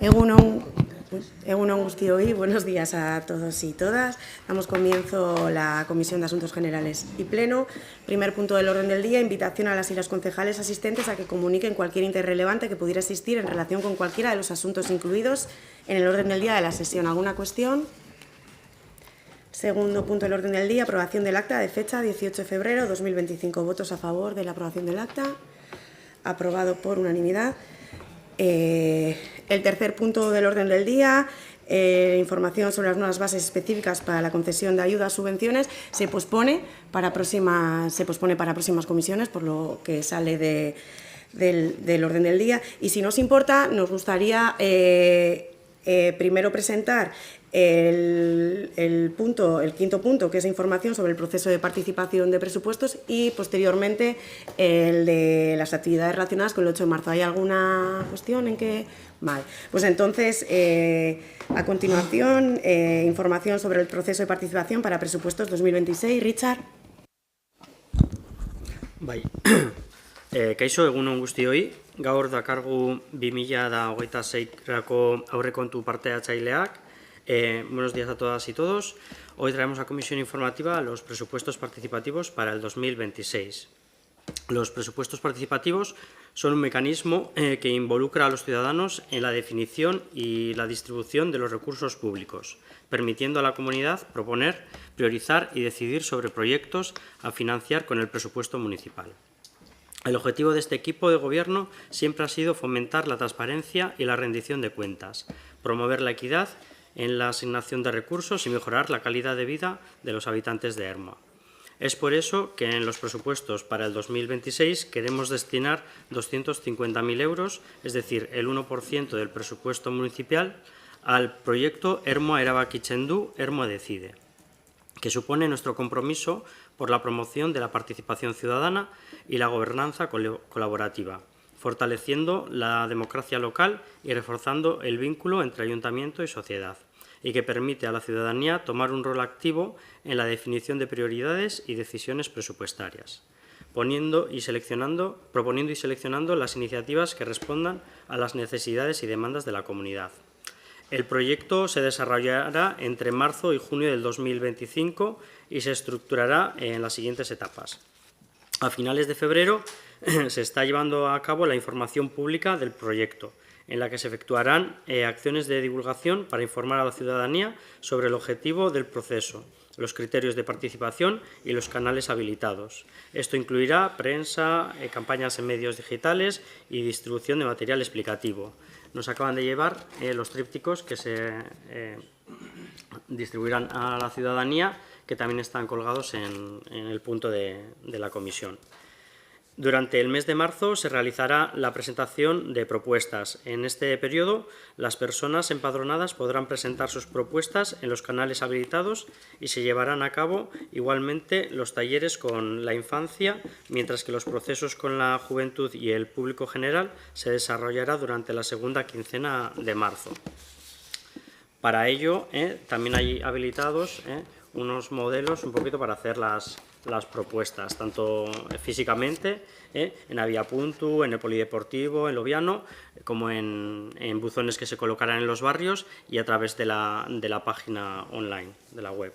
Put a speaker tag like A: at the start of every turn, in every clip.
A: Egunon Guztioi, buenos días a todos y todas. Damos comienzo la Comisión de Asuntos Generales y Pleno. Primer punto del orden del día, invitación a las y los concejales asistentes a que comuniquen cualquier interés relevante que pudiera existir en relación con cualquiera de los asuntos incluidos en el orden del día de la sesión. ¿Alguna cuestión? Segundo punto del orden del día, aprobación del acta de fecha 18 de febrero de 2025. ¿Votos a favor de la aprobación del acta? Aprobado por unanimidad. El tercer punto del orden del día, información sobre las nuevas bases específicas para la concesión de ayudas, subvenciones, se pospone para próximas comisiones, por lo que sale del orden del día. Y si nos importa, nos gustaría primero presentar el quinto punto, que es información sobre el proceso de participación de presupuestos, y posteriormente el de las actividades relacionadas con el 8 de marzo. ¿Hay alguna cuestión en que...? Vale, pues entonces, a continuación, información sobre el proceso de participación para presupuestos 2026. Richard.
B: Bai, kaixo egunon guztioi, gaur dakargu 2026-rako aurrekontu parte-hartzaileak. Buenos días a todas y todos. Hoy traemos a comisión informativa los presupuestos participativos para el 2026. Los presupuestos participativos son un mecanismo que involucra a los ciudadanos en la definición y la distribución de los recursos públicos, permitiendo a la comunidad proponer, priorizar y decidir sobre proyectos a financiar con el presupuesto municipal. El objetivo de este equipo de gobierno siempre ha sido fomentar la transparencia y la rendición de cuentas, promover la equidad en la asignación de recursos y mejorar la calidad de vida de los habitantes de Ermua. Es por eso que en los presupuestos para el 2026 queremos destinar 250.000 euros, es decir, el 1% del presupuesto municipal, al proyecto Ermua erabakitzen du, Ermua decide, que supone nuestro compromiso por la promoción de la participación ciudadana y la gobernanza colaborativa, fortaleciendo la democracia local y reforzando el vínculo entre ayuntamiento y sociedad, y que permite a la ciudadanía tomar un rol activo en la definición de prioridades y decisiones presupuestarias, proponiendo y seleccionando las iniciativas que respondan a las necesidades y demandas de la comunidad. El proyecto se desarrollará entre marzo y junio del 2025 y se estructurará en las siguientes etapas. A finales de febrero se está llevando a cabo la información pública del proyecto, en la que se efectuarán acciones de divulgación para informar a la ciudadanía sobre el objetivo del proceso, los criterios de participación y los canales habilitados. Esto incluirá prensa, campañas en medios digitales y distribución de material explicativo. Nos acaban de llevar los trípticos que se distribuirán a la ciudadanía, que también están colgados en el punto de la comisión. Durante el mes de marzo se realizará la presentación de propuestas. En este periodo, las personas empadronadas podrán presentar sus propuestas en los canales habilitados y se llevarán a cabo igualmente los talleres con la infancia, mientras que los procesos con la juventud y el público general se desarrollará durante la segunda quincena de marzo. Para ello, también hay habilitados unos modelos un poquito para hacer las propuestas, tanto físicamente, en Aviapuntu, en el Polideportivo, en Loviano, como en buzones que se colocarán en los barrios y a través de la página online, de la web.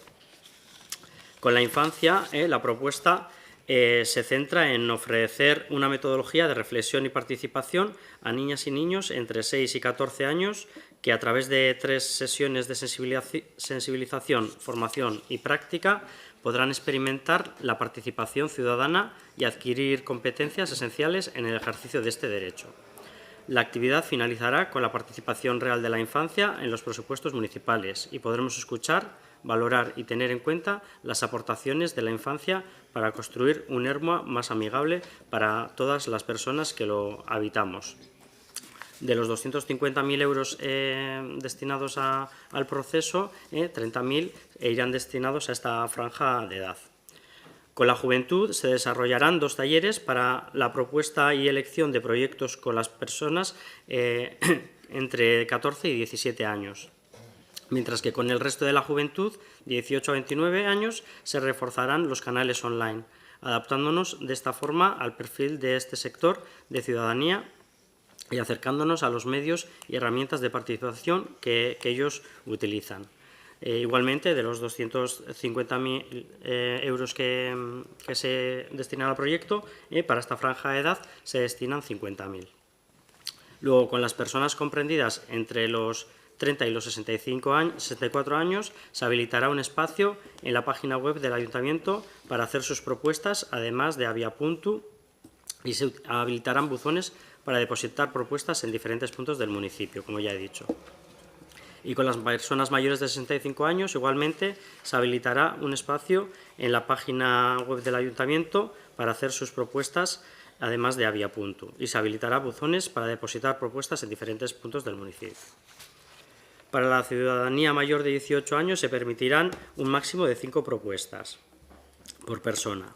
B: Con la infancia, la propuesta se centra en ofrecer una metodología de reflexión y participación a niñas y niños entre 6 y 14 años que a través de 3 sesiones de sensibilización, formación y práctica podrán experimentar la participación ciudadana y adquirir competencias esenciales en el ejercicio de este derecho. La actividad finalizará con la participación real de la infancia en los presupuestos municipales y podremos escuchar, valorar y tener en cuenta las aportaciones de la infancia para construir un Ermua más amigable para todas las personas que lo habitamos. De los 250.000 euros destinados al proceso, 30.000 irán destinados a esta franja de edad. Con la juventud se desarrollarán 2 talleres para la propuesta y elección de proyectos con las personas entre 14 y 17 años. Mientras que con el resto de la juventud, 18 a 29 años, se reforzarán los canales online, adaptándonos de esta forma al perfil de este sector de ciudadanía y acercándonos a los medios y herramientas de participación que ellos utilizan. Igualmente, de los 250.000 euros que se destinan al proyecto, para esta franja de edad se destinan 50.000. Luego, con las personas comprendidas entre los 30 y los 64 años, se habilitará un espacio en la página web del Ayuntamiento para hacer sus propuestas, además de Abiapuntu, y se habilitarán buzones para depositar propuestas en diferentes puntos del municipio, como ya he dicho. Y con las personas mayores de 65 años, igualmente, se habilitará un espacio en la página web del Ayuntamiento para hacer sus propuestas, además de Abiapuntu, y se habilitará buzones para depositar propuestas en diferentes puntos del municipio. Para la ciudadanía mayor de 18 años se permitirán un máximo de 5 propuestas por persona.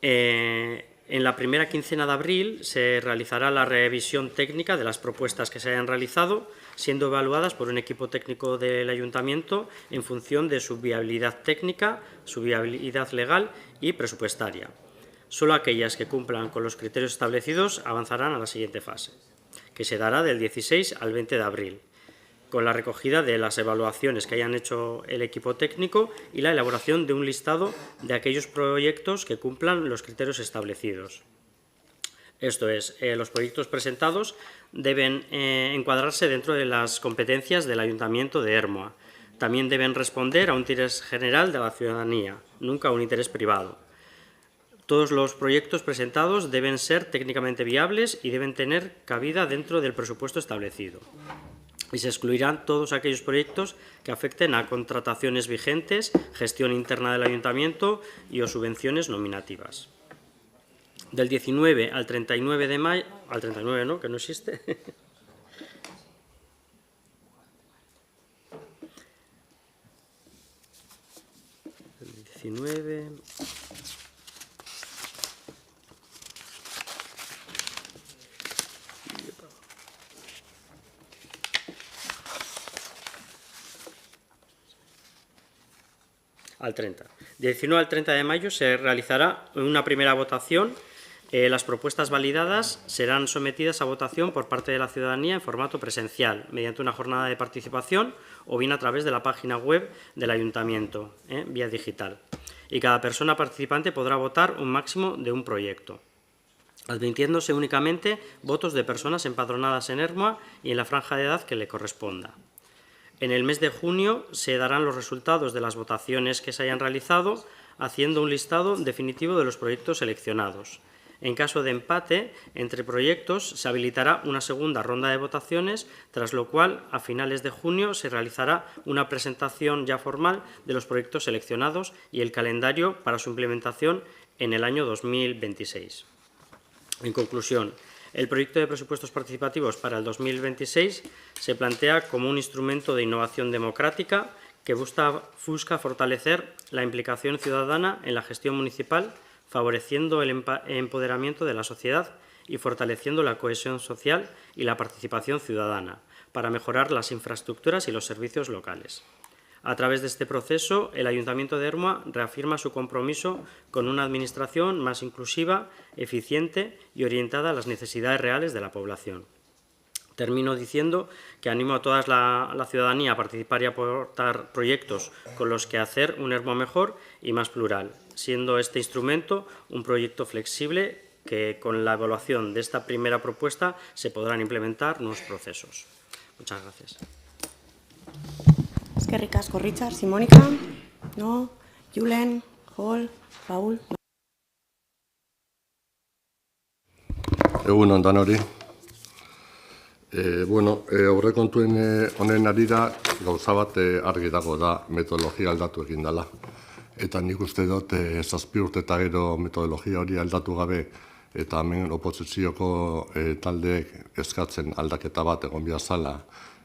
B: En la primera quincena de abril se realizará la revisión técnica de las propuestas que se hayan realizado, siendo evaluadas por un equipo técnico del Ayuntamiento en función de su viabilidad técnica, su viabilidad legal y presupuestaria. Solo aquellas que cumplan con los criterios establecidos avanzarán a la siguiente fase, que se dará del 16 al 20 de abril, con la recogida de las evaluaciones que hayan hecho el equipo técnico y la elaboración de un listado de aquellos proyectos que cumplan los criterios establecidos. Esto es, los proyectos presentados deben encuadrarse dentro de las competencias del Ayuntamiento de Ermua. También deben responder a un interés general de la ciudadanía, nunca a un interés privado. Todos los proyectos presentados deben ser técnicamente viables y deben tener cabida dentro del presupuesto establecido. Y se excluirán todos aquellos proyectos que afecten a contrataciones vigentes, gestión interna del Ayuntamiento y o subvenciones nominativas. Del 19 al 39 de mayo, al 39 no, que no existe, el 19... al 30. Del 19 al 30 de mayo se realizará una primera votación. Las propuestas validadas serán sometidas a votación por parte de la ciudadanía en formato presencial, mediante una jornada de participación o bien a través de la página web del Ayuntamiento, vía digital. Y cada persona participante podrá votar un máximo de un proyecto, admitiéndose únicamente votos de personas empadronadas en Ermua y en la franja de edad que le corresponda. En el mes de junio se darán los resultados de las votaciones que se hayan realizado, haciendo un listado definitivo de los proyectos seleccionados. En caso de empate entre proyectos, se habilitará una segunda ronda de votaciones, tras lo cual, a finales de junio, se realizará una presentación ya formal de los proyectos seleccionados y el calendario para su implementación en el año 2026. En conclusión, el proyecto de presupuestos participativos para el 2026 se plantea como un instrumento de innovación democrática que busca fortalecer la implicación ciudadana en la gestión municipal, favoreciendo el empoderamiento de la sociedad y fortaleciendo la cohesión social y la participación ciudadana, para mejorar las infraestructuras y los servicios locales. A través de este proceso, el Ayuntamiento de Ermua reafirma su compromiso con una administración más inclusiva, eficiente y orientada a las necesidades reales de la población. Termino diciendo que animo a toda la ciudadanía a participar y aportar proyectos con los que hacer un Ermua mejor y más plural, siendo este instrumento un proyecto flexible que con la evaluación de esta primera propuesta se podrán implementar nuevos procesos. Muchas gracias.
A: Eskerrik asko, Richard. Simónica, no, Julen, Joel, Paul. No.
C: Egun on danori. Aurrekontuen honen arira gauza bat argi dago da metodologia aldatu egin dela. Eta nik uste dut 7 urte eta gero metodologia hori aldatu gabe eta hemen oposizioko taldeek eskatzen aldaketa bat egon behar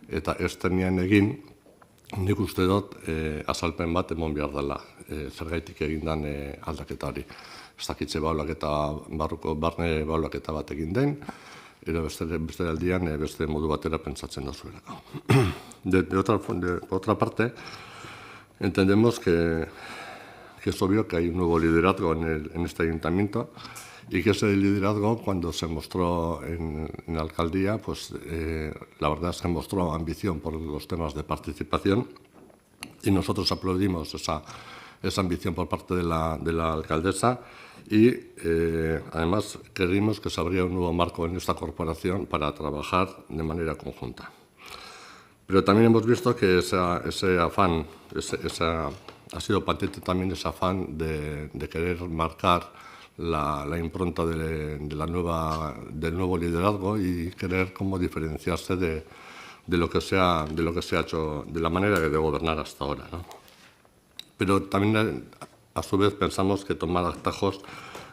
C: eta ez denean egin, nik uste dut azalpen bat emon behar dela zergaitik egindan aldaketa hori. Ez dakitze barne baulaketa bat egin den, edo beste aldian beste modu batera pentsatzen dozuelako. De otra parte, entendemos que que es obvio que hay un nuevo liderazgo en este ayuntamiento y que ese liderazgo, cuando se mostró en la alcaldía, pues la verdad es que mostró ambición por los temas de participación y nosotros aplaudimos esa ambición por parte de la alcaldesa y además creímos que se abría un nuevo marco en esta corporación para trabajar de manera conjunta. Pero también hemos visto que ese afán, ha sido patente también ese afán de querer marcar la impronta del nuevo liderazgo y querer como diferenciarse de lo que se ha hecho, de la manera de gobernar hasta ahora, ¿no? Pero también, a su vez, pensamos que tomar atajos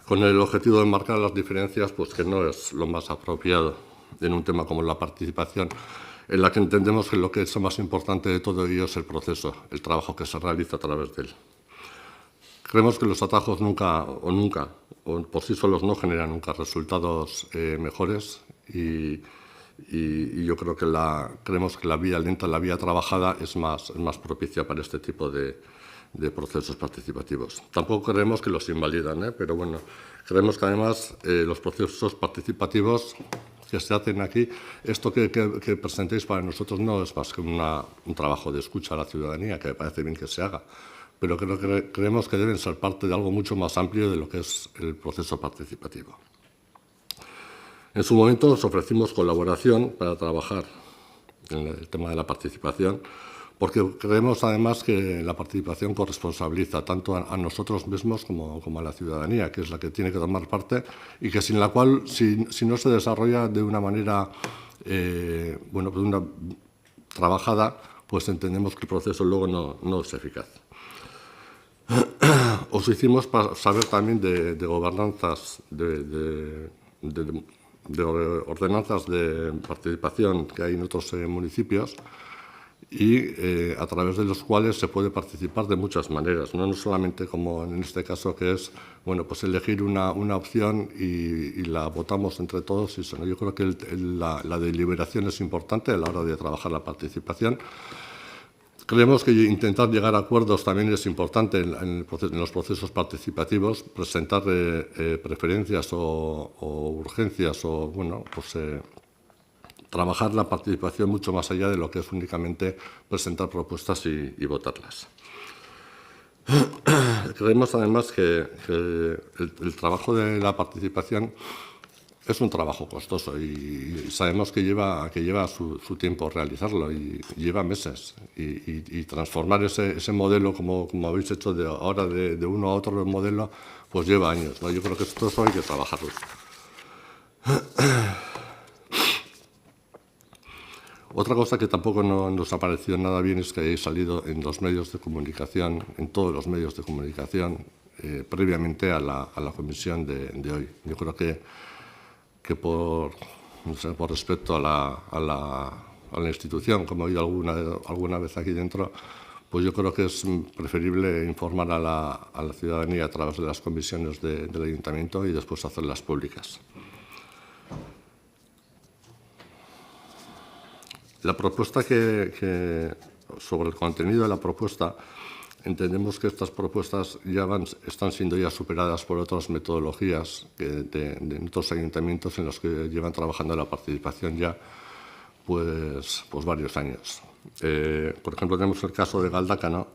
C: con el objetivo de marcar las diferencias, pues que no es lo más apropiado en un tema como la participación, en la que entendemos que lo que es más importante de todo ello es el proceso, el trabajo que se realiza a través de él. Creemos que los atajos nunca, o por sí solos no generan nunca resultados mejores y yo creo que creemos que la vía lenta, la vía trabajada es más propicia para este tipo de procesos participativos. Tampoco creemos que los invalidan, pero bueno, creemos que además los procesos participativos que se hacen aquí, esto que presentéis para nosotros no es más que un trabajo de escucha a la ciudadanía, que me parece bien que se haga, pero creemos que deben ser parte de algo mucho más amplio de lo que es el proceso participativo. En su momento os ofrecimos colaboración para trabajar en el tema de la participación, porque creemos además que la participación corresponsabiliza tanto a nosotros mismos como a la ciudadanía, que es la que tiene que tomar parte y que sin la cual, si no se desarrolla de una manera trabajada, pues entendemos que el proceso luego no es eficaz. Os hicimos para saber también de gobernanzas, de ordenanzas de participación que hay en otros municipios y a través de los cuales se puede participar de muchas maneras, no solamente como en este caso que es pues elegir una opción y la votamos entre todos, sino yo creo que la deliberación es importante a la hora de trabajar la participación. Creemos que intentar llegar a acuerdos también es importante en los procesos participativos, presentar preferencias o urgencias o trabajar la participación mucho más allá de lo que es únicamente presentar propuestas y votarlas. Creemos además que el trabajo de la participación es un trabajo costoso y sabemos que lleva su tiempo realizarlo y lleva meses y transformar ese modelo como habéis hecho ahora de uno a otro modelo pues lleva años, ¿no? Yo creo que esto hay que trabajarlo. Otra cosa que tampoco nos ha parecido nada bien es que hayáis salido en los medios de comunicación, en todos los medios de comunicación, previamente a la comisión de hoy. Yo creo que por respeto a la institución, como he oído alguna vez aquí dentro, pues yo creo que es preferible informar a la ciudadanía a través de las comisiones del ayuntamiento y después hacerlas públicas. La propuesta sobre el contenido de la propuesta, entendemos que estas propuestas están siendo ya superadas por otras metodologías de otros ayuntamientos en los que llevan trabajando la participación ya pues varios años. Por ejemplo, tenemos el caso de Galdácano,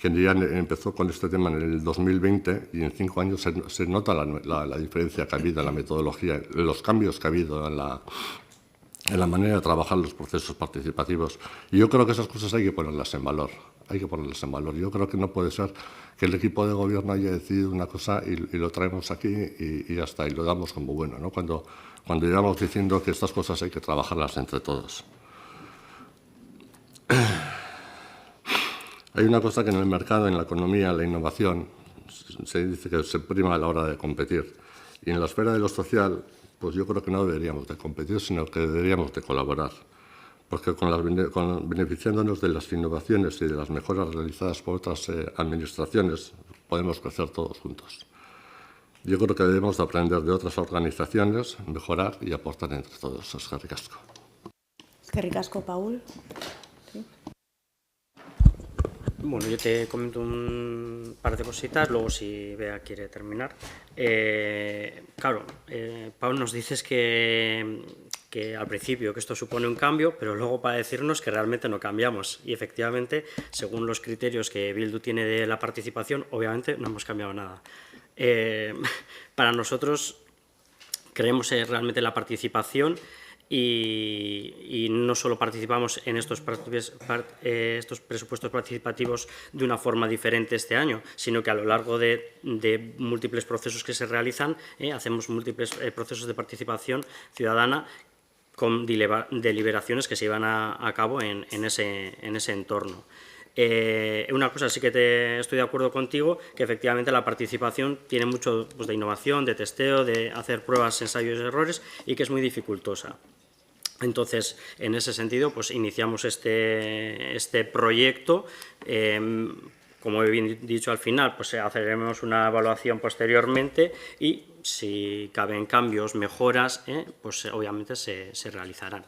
C: que ya empezó con este tema en el 2020 y en 5 años se nota la diferencia que ha habido en la metodología, los cambios que ha habido en la manera de trabajar los procesos participativos. Y yo creo que esas cosas hay que ponerlas en valor. Yo creo que no puede ser que el equipo de gobierno haya decidido una cosa y lo traemos aquí y ya está, y lo damos como bueno, ¿no? Cuando llevamos diciendo que estas cosas hay que trabajarlas entre todos. Hay una cosa que en el mercado, en la economía, en la innovación, se dice que se prima a la hora de competir. Y en la esfera de lo social, pues yo creo que no deberíamos de competir, sino que deberíamos de colaborar. Porque beneficiándonos de las innovaciones y de las mejoras realizadas por otras administraciones, podemos crecer todos juntos. Yo creo que debemos de aprender de otras organizaciones, mejorar y aportar entre todos. Eskerrik asko.
A: Eskerrik asko, Paul. ¿Sí?
B: Bueno, yo te comento un par de cositas, luego si Bea quiere terminar. Claro, Pau, nos dices que al principio que esto supone un cambio, pero luego para decirnos que realmente no cambiamos. Y efectivamente, según los criterios que Bildu tiene de la participación, obviamente no hemos cambiado nada. Para nosotros creemos realmente en la participación y no solo participamos en estos presupuestos participativos de una forma diferente este año, sino que a lo largo de múltiples procesos que se realizan, hacemos múltiples procesos de participación ciudadana con deliberaciones que se llevan a cabo en ese entorno. Una cosa sí que estoy de acuerdo contigo, que efectivamente la participación tiene mucho pues, de innovación, de testeo, de hacer pruebas, ensayos y errores, y que es muy dificultosa. Entonces, en ese sentido, pues iniciamos este proyecto. Como he bien dicho al final, pues haremos una evaluación posteriormente y si caben cambios, mejoras, pues obviamente se realizarán.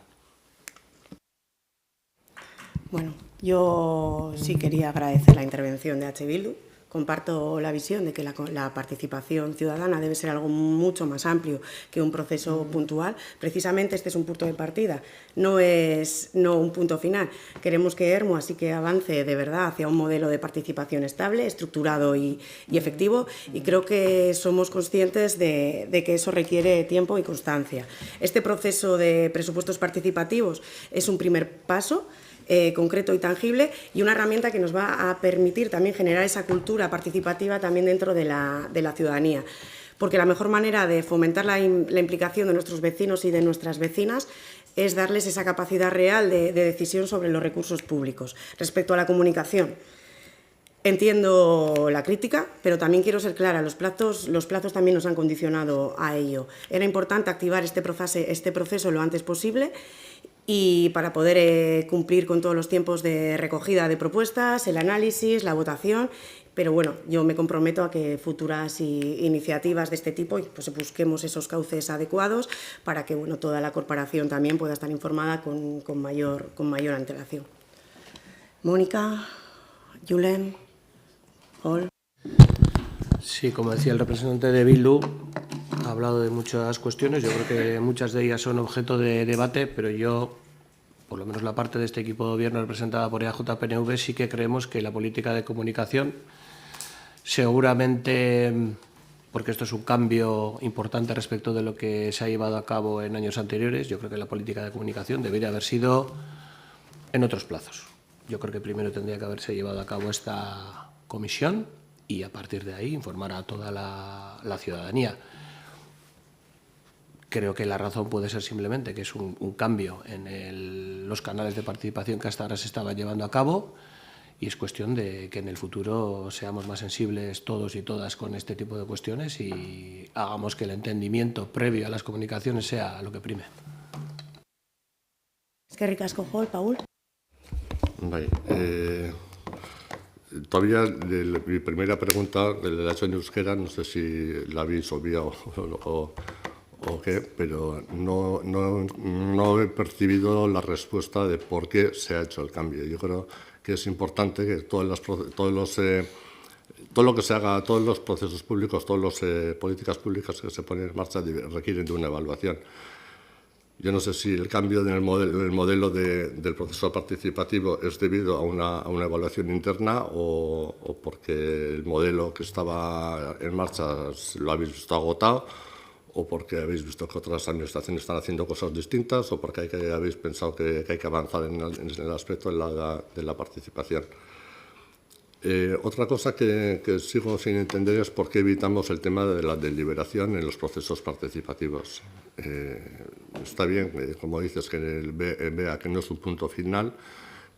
A: Bueno, yo sí quería agradecer la intervención de H. Bildu. Comparto la visión de que la participación ciudadana debe ser algo mucho más amplio que un proceso puntual. Precisamente este es un punto de partida, no un punto final. Queremos que Ermua sí que avance de verdad hacia un modelo de participación estable, estructurado y efectivo, y creo que somos conscientes de que eso requiere tiempo y constancia. Este proceso de presupuestos participativos es un primer paso, concreto y tangible, y una herramienta que nos va a permitir también generar esa cultura participativa también dentro de la ciudadanía. Porque la mejor manera de fomentar la implicación de nuestros vecinos y de nuestras vecinas es darles esa capacidad real de decisión sobre los recursos públicos. Respecto a la comunicación, entiendo la crítica, pero también quiero ser clara, los plazos también nos han condicionado a ello. Era importante activar este proceso lo antes posible, y para poder cumplir con todos los tiempos de recogida de propuestas, el análisis, la votación, pero bueno, yo me comprometo a que futuras iniciativas de este tipo pues busquemos esos cauces adecuados para que bueno, toda la corporación también pueda estar informada con mayor antelación. Mónica, Julen, Paul.
D: Sí, como decía el representante de Bildu, ha hablado de muchas cuestiones, yo creo que muchas de ellas son objeto de debate, pero yo, por lo menos la parte de este equipo de gobierno representada por EAJ-PNV, sí que creemos que la política de comunicación, seguramente, porque esto es un cambio importante respecto de lo que se ha llevado a cabo en años anteriores, yo creo que la política de comunicación debería haber sido en otros plazos. Yo creo que primero tendría que haberse llevado a cabo esta comisión y a partir de ahí informar a toda la ciudadanía. Creo que la razón puede ser simplemente que es un cambio en los canales de participación que hasta ahora se estaban llevando a cabo y es cuestión de que en el futuro seamos más sensibles todos y todas con este tipo de cuestiones y hagamos que el entendimiento previo a las comunicaciones sea lo que prime.
A: Eskerrik asko, Paul.
C: Todavía mi primera pregunta, la he hecho en euskera, no sé si la habéis obviado o qué, pero no he percibido la respuesta de por qué se ha hecho el cambio. Yo creo que es importante que todo lo que se haga, todos los procesos públicos, todas las políticas públicas que se ponen en marcha requieren de una evaluación. Yo no sé si el cambio en el modelo del proceso participativo es debido a una evaluación interna o porque el modelo que estaba en marcha lo habéis visto agotado, o porque habéis visto que otras administraciones están haciendo cosas distintas, o porque habéis pensado que hay que avanzar en el aspecto de la participación. Otra cosa que sigo sin entender es por qué evitamos el tema de la deliberación en los procesos participativos. Está bien, como dices, que vea que no es un punto final,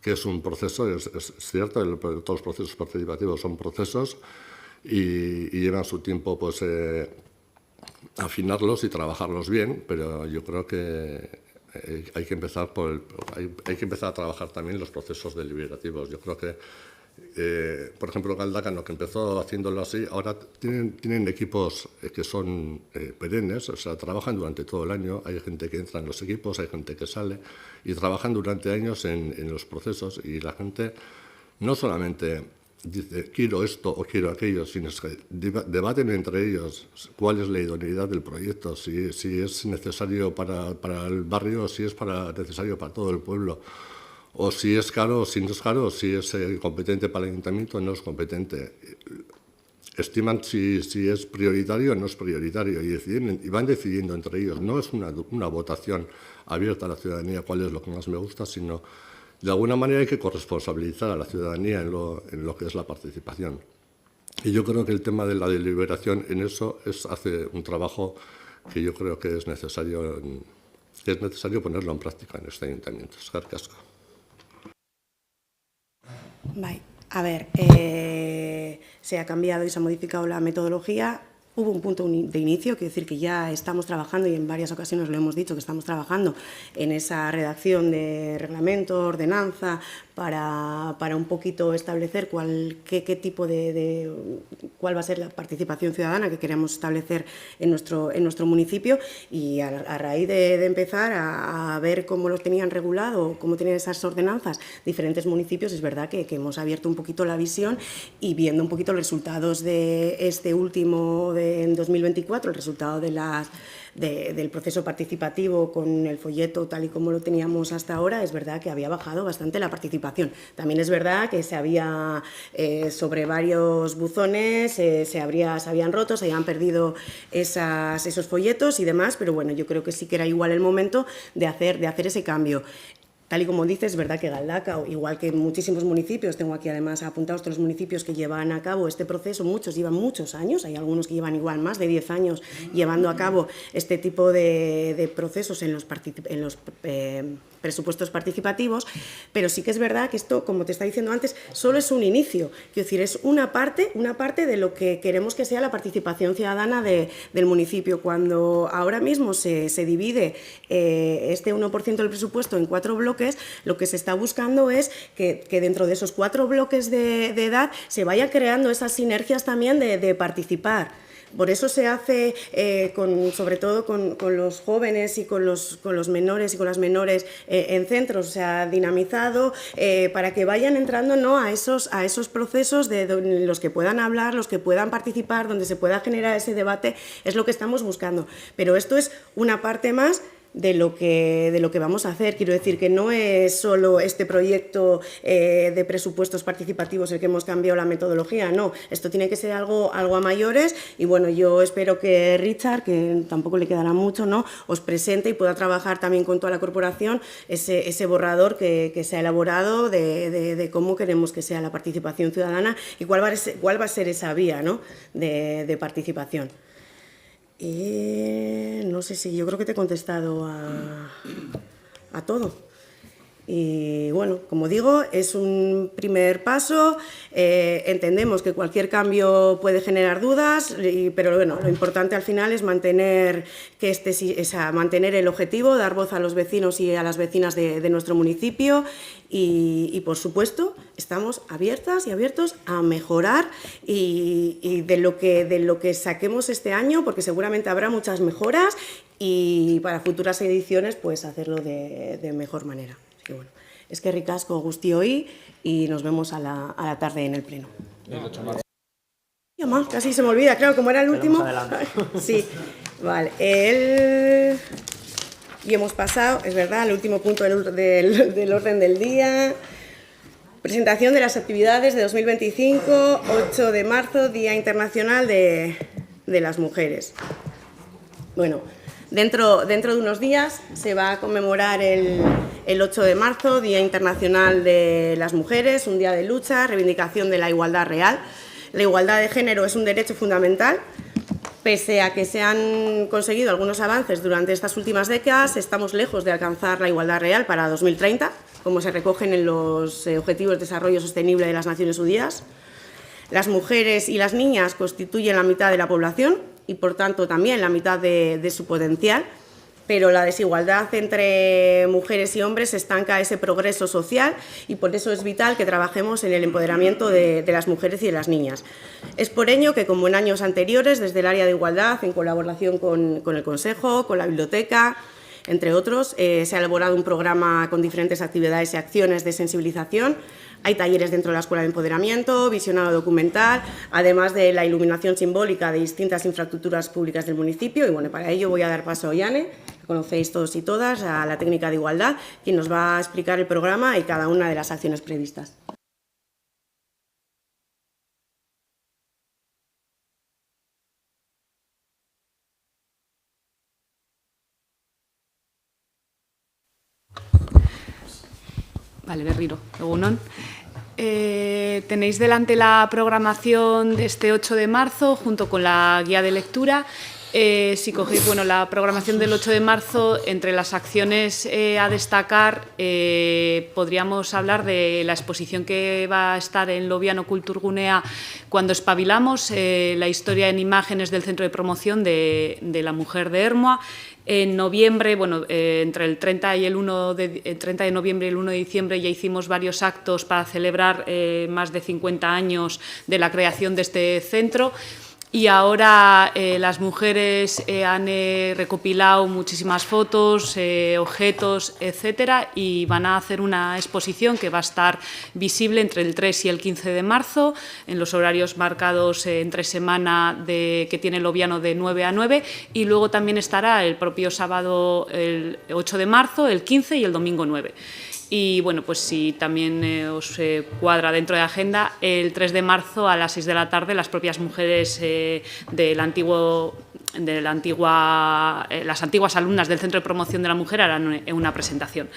C: que es un proceso, es cierto, todos los procesos participativos son procesos y llevan su tiempo pues, afinarlos y trabajarlos bien, pero yo creo que hay que empezar a trabajar también los procesos deliberativos. Yo creo que por ejemplo, Galdakao, que empezó haciéndolo así, ahora tienen equipos que son perennes, o sea, trabajan durante todo el año, hay gente que entra en los equipos, hay gente que sale, y trabajan durante años en los procesos, y la gente no solamente dice quiero esto o quiero aquello, sino que debaten entre ellos cuál es la idoneidad del proyecto, si es necesario para el barrio o si es necesario para todo el pueblo, o si es caro o si no es caro, si es competente para el ayuntamiento o no es competente. Estiman si es prioritario o no es prioritario y van decidiendo entre ellos. No es una votación abierta a la ciudadanía cuál es lo que más me gusta, sino de alguna manera hay que corresponsabilizar a la ciudadanía en lo que es la participación. Y yo creo que el tema de la deliberación en eso hace un trabajo que yo creo que es necesario ponerlo en práctica en este ayuntamiento. Eskerrik asko.
A: Bye. A ver, se ha cambiado y se ha modificado la metodología. Hubo un punto de inicio, quiero decir que ya estamos trabajando, y en varias ocasiones lo hemos dicho, que estamos trabajando en esa redacción de reglamento, ordenanza, para un poquito establecer cuál va a ser la participación ciudadana que queremos establecer en nuestro municipio, y a raíz de empezar a ver cómo lo tenían regulado, cómo tenían esas ordenanzas diferentes municipios, es verdad que hemos abierto un poquito la visión y viendo un poquito los resultados de este último en 2024, el resultado del proceso participativo con el folleto tal y como lo teníamos hasta ahora, es verdad que había bajado bastante la participación. También es verdad que se había, sobre varios buzones, se habían roto, se habían perdido esos folletos y demás, pero bueno, yo creo que sí que era igual el momento de hacer ese cambio. Tal y como dices, es verdad que Galdakao, igual que muchísimos municipios, tengo aquí además apuntados todos los municipios que llevan a cabo este proceso, muchos llevan muchos años, hay algunos que llevan igual más de 10 años llevando a cabo este tipo de procesos en los presupuestos participativos, pero sí que es verdad que esto, como te estaba diciendo antes, solo es un inicio, quiero decir, es una parte de lo que queremos que sea la participación ciudadana del municipio. Cuando ahora mismo se divide este 1% del presupuesto en 4 bloques, lo que se está buscando es que dentro de esos 4 bloques de edad se vayan creando esas sinergias también de participar. Por eso se hace, sobre todo con los jóvenes y con los menores y con las menores en centros, se ha dinamizado para que vayan entrando, ¿no?, a esos procesos de los que puedan hablar, los que puedan participar, donde se pueda generar ese debate, es lo que estamos buscando. Pero esto es una parte más de lo que vamos a hacer. Quiero decir que no es solo este proyecto de presupuestos participativos el que hemos cambiado la metodología, no, esto tiene que ser algo a mayores, y bueno, yo espero que Richard, que tampoco le quedará mucho, ¿no?, os presente y pueda trabajar también con toda la corporación ese borrador que se ha elaborado de cómo queremos que sea la participación ciudadana y cuál va a ser esa vía, ¿no?, de participación. No sé si yo creo que te he contestado a todo. Y bueno, como digo, es un primer paso, entendemos que cualquier cambio puede generar dudas, pero bueno, lo importante al final es mantener el objetivo, dar voz a los vecinos y a las vecinas de nuestro municipio y por supuesto, estamos abiertas y abiertos a mejorar y de lo que saquemos este año, porque seguramente habrá muchas mejoras y para futuras ediciones pues hacerlo de mejor manera. Y bueno, eskerrik asko guztioi y nos vemos a la tarde en el pleno. Casi se me olvida, claro, como era el último. Sí, vale. Y hemos pasado, es verdad, al último punto del orden del día. Presentación de las actividades de 2025, 8 de marzo, Día Internacional de las Mujeres. Bueno, dentro de unos días se va a conmemorar el 8 de marzo, Día Internacional de las Mujeres, un día de lucha, reivindicación de la igualdad real. La igualdad de género es un derecho fundamental. Pese a que se han conseguido algunos avances durante estas últimas décadas, estamos lejos de alcanzar la igualdad real para 2030, como se recogen en los Objetivos de Desarrollo Sostenible de las Naciones Unidas. Las mujeres y las niñas constituyen la mitad de la población y, por tanto, también la mitad de su potencial, pero la desigualdad entre mujeres y hombres estanca ese progreso social y por eso es vital que trabajemos en el empoderamiento de las mujeres y de las niñas. Es por ello que, como en años anteriores, desde el área de igualdad, en colaboración con el Consejo, con la Biblioteca, entre otros, se ha elaborado un programa con diferentes actividades y acciones de sensibilización Hay talleres dentro de la Escuela de Empoderamiento, visionado documental, además de la iluminación simbólica de distintas infraestructuras públicas del municipio. Y bueno, para ello voy a dar paso a Ollane, que conocéis todos y todas, a la técnica de igualdad, quien nos va a explicar el programa y cada una de las acciones previstas.
E: Vale, berriro, egunon. Tenéis delante la programación de este 8 de marzo junto con la guía de lectura. Si cogéis la programación del 8 de marzo, entre las acciones a destacar, podríamos hablar de la exposición que va a estar en Loviano Kulturgunea Cuando espabilamos, la historia en imágenes del Centro de Promoción de la Mujer de Ermua. En noviembre, entre el 30 de noviembre y el 1 de diciembre ya hicimos varios actos para celebrar más de 50 años de la creación de este centro. Y ahora las mujeres han recopilado muchísimas fotos, objetos, etcétera, y van a hacer una exposición que va a estar visible entre el 3 y el 15 de marzo, en los horarios marcados entre semana que tiene Loviano de 9 a 9, y luego también estará el propio sábado el 8 de marzo, el 15 y el domingo 9. Y pues si también os cuadra dentro de agenda, el 3 de marzo a las 6 de la tarde las propias mujeres las antiguas alumnas del Centro de Promoción de la Mujer harán una presentación.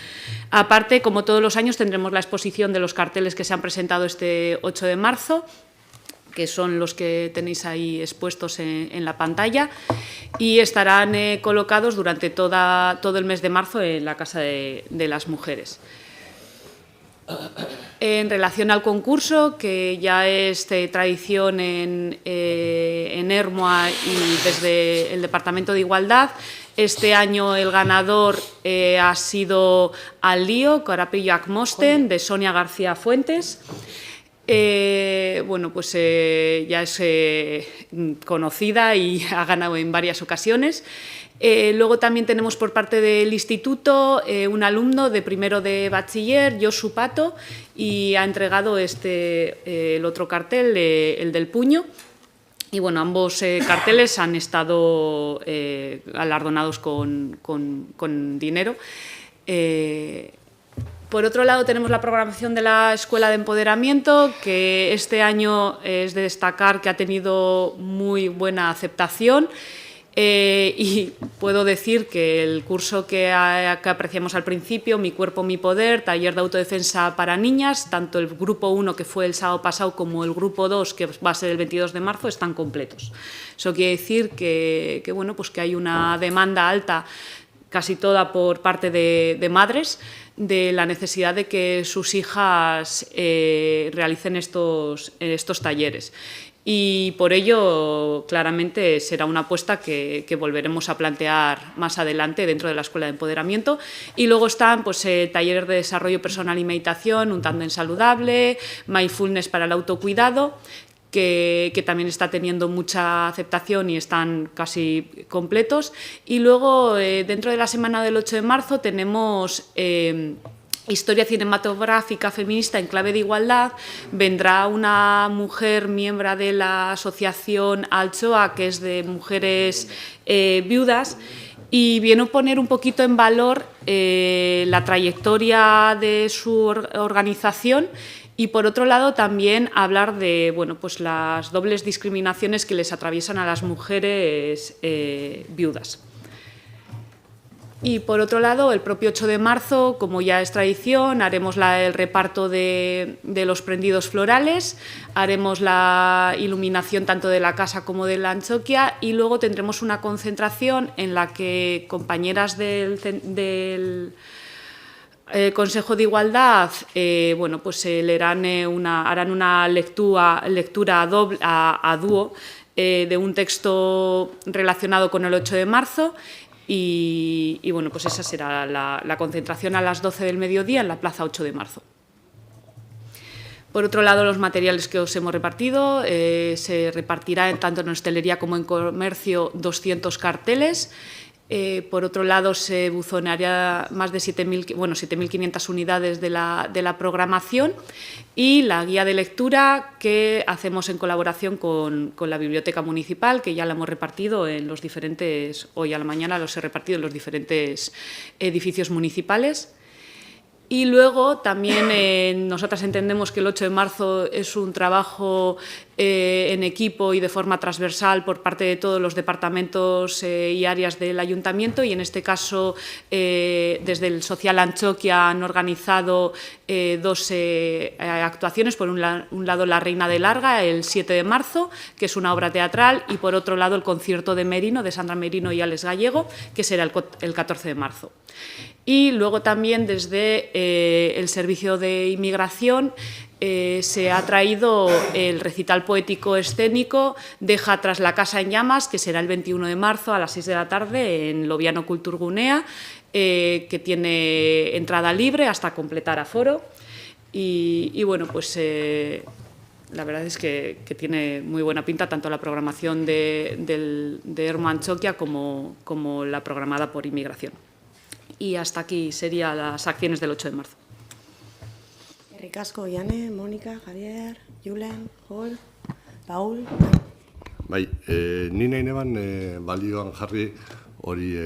E: Aparte, como todos los años, tendremos la exposición de los carteles que se han presentado este 8 de marzo, que son los que tenéis ahí expuestos en la pantalla, y estarán colocados durante todo el mes de marzo en la Casa de las Mujeres. En relación al concurso, que ya es tradición en Ermua y desde el Departamento de Igualdad, este año el ganador ha sido Al Lío, Corapillo Acmosten, de Sonia García Fuentes. Ya es conocida y ha ganado en varias ocasiones. Luego también tenemos por parte del instituto un alumno de primero de bachiller, Josu Pato, y ha entregado el otro cartel, el del puño. Y ambos carteles han estado galardonados con dinero. Por otro lado, tenemos la programación de la Escuela de Empoderamiento, que este año es de destacar que ha tenido muy buena aceptación. Y puedo decir que el curso que apreciamos al principio, Mi Cuerpo, Mi Poder, taller de autodefensa para niñas, tanto el grupo 1, que fue el sábado pasado, como el grupo 2, que va a ser el 22 de marzo, están completos. Eso quiere decir que hay una demanda alta, casi toda por parte de madres, de la necesidad de que sus hijas realicen estos talleres. Y por ello, claramente, será una apuesta que volveremos a plantear más adelante dentro de la Escuela de Empoderamiento. Y luego están talleres de desarrollo personal y meditación, un tándem saludable, mindfulness para el autocuidado, que también está teniendo mucha aceptación y están casi completos. Y luego, dentro de la semana del 8 de marzo, tenemos Historia cinematográfica feminista en clave de igualdad. Vendrá una mujer miembro de la asociación Alchoa, que es de mujeres viudas, y viene a poner un poquito en valor la trayectoria de su organización. Y, por otro lado, también hablar de las dobles discriminaciones que les atraviesan a las mujeres viudas. Y, por otro lado, el propio 8 de marzo, como ya es tradición, haremos el reparto de los prendidos florales, haremos la iluminación tanto de la casa como de la Antzoquia, y luego tendremos una concentración en la que compañeras del Consejo de Igualdad harán una lectura a dúo de un texto relacionado con el 8 de marzo. Y esa será la concentración a las 12 del mediodía en la Plaza 8 de marzo. Por otro lado, los materiales que os hemos repartido, se repartirá tanto en hostelería como en comercio 200 carteles. Por otro lado, se buzonearía más de 7.500 unidades de la programación, y la guía de lectura que hacemos en colaboración con la Biblioteca Municipal, que ya la hemos repartido en los diferentes, hoy a la mañana los he repartido en los diferentes edificios municipales. Y luego también nosotras entendemos que el 8 de marzo es un trabajo en equipo y de forma transversal por parte de todos los departamentos y áreas del ayuntamiento, y en este caso desde el Social Antxokia han organizado dos actuaciones. Por un lado La Reina de Larga, el 7 de marzo, que es una obra teatral, y por otro lado el concierto de Merino, de Sandra Merino y Alex Gallego, que será el 14 de marzo. Y luego también desde el Servicio de Inmigración se ha traído el recital poético escénico Deja tras la casa en llamas, que será el 21 de marzo a las 6 de la tarde en Loviano Kulturgunea, que tiene entrada libre hasta completar aforo. Y bueno, pues la verdad es que tiene muy buena pinta tanto la programación de Ermo Antxokia como la programada por Inmigración. Y hasta aquí serían las acciones del 8 de marzo.
A: Ricasco, Oiane, Mónica, Javier, Julen, Jol, Paul.
C: Bai, ni nahi neban balioan jarri hori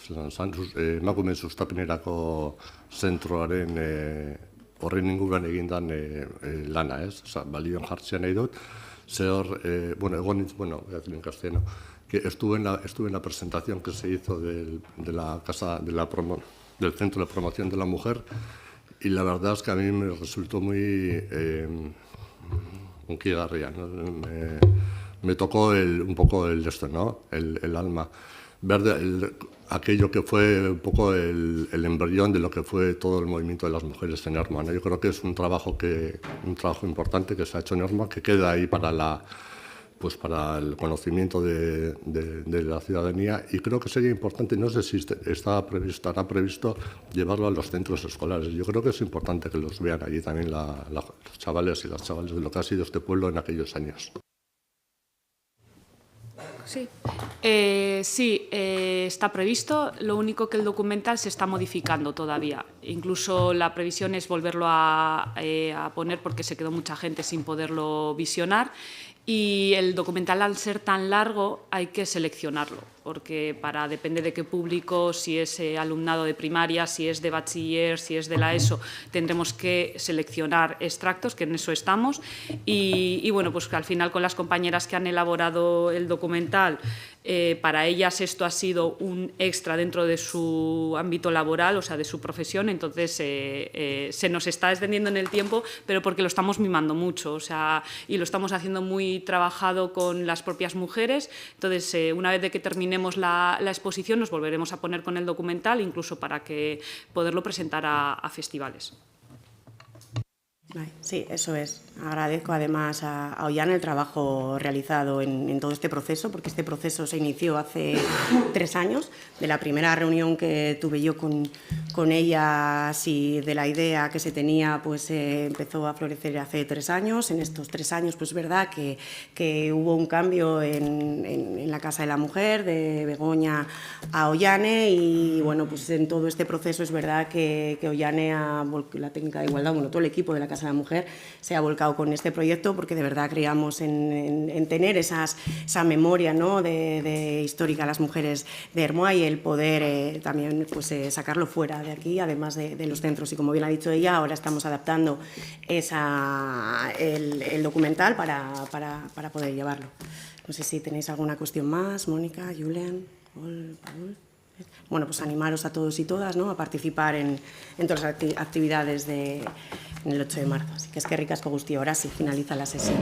C: emakumeen sustapenerako zentroaren horren inguruan egindan lana, ez? Osa, balioan jartzea nahi dut. Egon en castellano, que estuve en la presentación que se hizo del Centro de Promoción de la Mujer, y la verdad es que a mí me resultó muy unkigarria, ¿no? Me tocó un poco el alma, ver aquello que fue un poco el embrión de lo que fue todo el movimiento de las mujeres en Ermua, ¿no? Yo creo que es un trabajo importante que se ha hecho en Ermua, que queda ahí para el conocimiento de la ciudadanía, y creo que sería importante, no sé si estará previsto llevarlo a los centros escolares. Yo creo que es importante que los vean allí también los chavales y las chavales de lo que ha sido este pueblo en aquellos años.
E: Sí, está previsto, lo único que el documental se está modificando todavía. Incluso la previsión es volverlo a poner porque se quedó mucha gente sin poderlo visionar, y el documental, al ser tan largo, hay que seleccionarlo, porque depende de qué público, si es alumnado de primaria, si es de bachiller, si es de la ESO, tendremos que seleccionar extractos, que en eso estamos, y bueno, pues que al final con las compañeras que han elaborado el documental, para ellas esto ha sido un extra dentro de su ámbito laboral, o sea, de su profesión, entonces se nos está extendiendo en el tiempo, pero porque lo estamos mimando mucho, o sea, y lo estamos haciendo muy trabajado con las propias mujeres. Entonces, una vez de que terminemos la exposición, nos volveremos a poner con el documental, incluso para poderlo presentar a festivales.
A: Sí, eso es. Agradezco además a Oiane el trabajo realizado en todo este proceso, porque este proceso se inició hace 3 años, de la primera reunión que tuve yo con ella, y de la idea que se tenía, pues empezó a florecer hace 3 años. En estos 3 años, pues es verdad que hubo un cambio en la Casa de la Mujer, de Begoña a Oiane, y bueno, pues en todo este proceso es verdad que Oiane, la técnica de igualdad, bueno, todo el equipo de la Casa de la Mujer se ha volcado con este proyecto, porque de verdad creíamos en tener esa memoria, ¿no?, de histórica a las mujeres de Ermua, y el poder también pues, sacarlo fuera de aquí, además de los centros. Y como bien ha dicho ella, ahora estamos adaptando el documental para poder llevarlo. No sé si tenéis alguna cuestión más, Mónica, Julen, Paul. Bueno, pues animaros a todos y todas, ¿no?, a participar en todas las actividades en el 8 de marzo. Así que es que ricasco guzti, ahora sí finaliza la sesión.